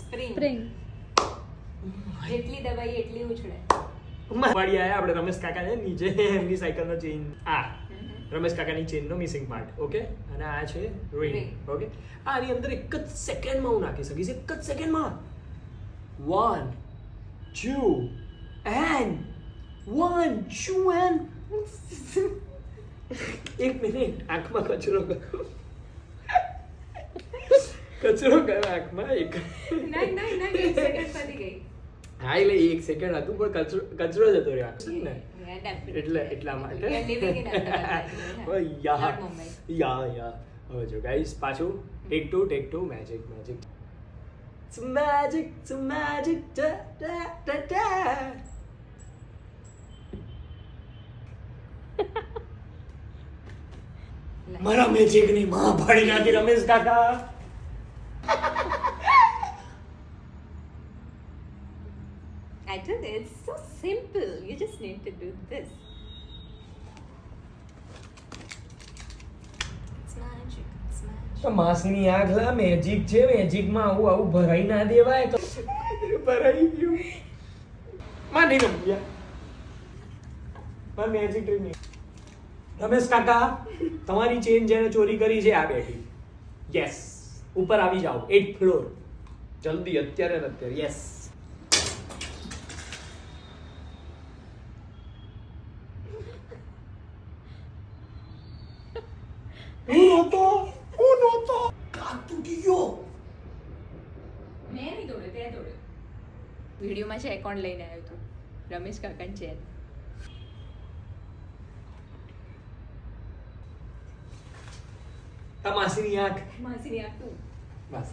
Spring. જેટલી દબાઈ એટલી ઉછળે. વાડી આયા આપણે રમેશ કાકા ને નીચે એમની સાયકલ નો ચેઇન રમેશ કાકાની ચેઇન નો મિસિંગ પાર્ટ. ઓકે, અને આ છે રિંગ. ઓકે, આની અંદર એક જ સેકન્ડમાં હું નાખી શકીશ. એક જ સેકન્ડમાં 1 2 and 1 2 and એક મિનિટ, આંખમાં કચરો ગયો. કચરો ગયો આંખમાં. એક ના 1 સેકન્ડ પતી ગઈ. હા, એટલે 1 સેકન્ડ હતું પણ કચરો જતો રહ્યો ને, એટલા માટે. યા હવે જો ગાઈસ, પાછું ટેક ટુ મેજિક. મારા મેજિક ની માં પાડી નાખી રમેશ કાકા. I told you, it's so simple. You just need to do this. It's magic. તો માસીની આંખ લા, મેજિક છે. મેજિકમાં આવું ભરાઈ ના દેવાય. તો ભરાઈ ગયું. માં નહીં રમ્યા. માં મેજિક ટ્રીક નહીં. રમેશ કાકા, તમારી ચેન જેને ચોરી કરી છે આ બેઠી. યસ, ઉપર આવી જાઓ. 8th floor. જલ્દી, અત્યારે ને અત્યારે. યસ. હું નહોતો. કાક તૂટી ગયો. મેં નહીં દોડ્યો, તે દોડ્યો. વિડીયોમાં છે કોણ લઈને આવ્યો તું? રમેશ કાકાની ચેન. માસીની આંખ. માસીની આંખ તું. બસ.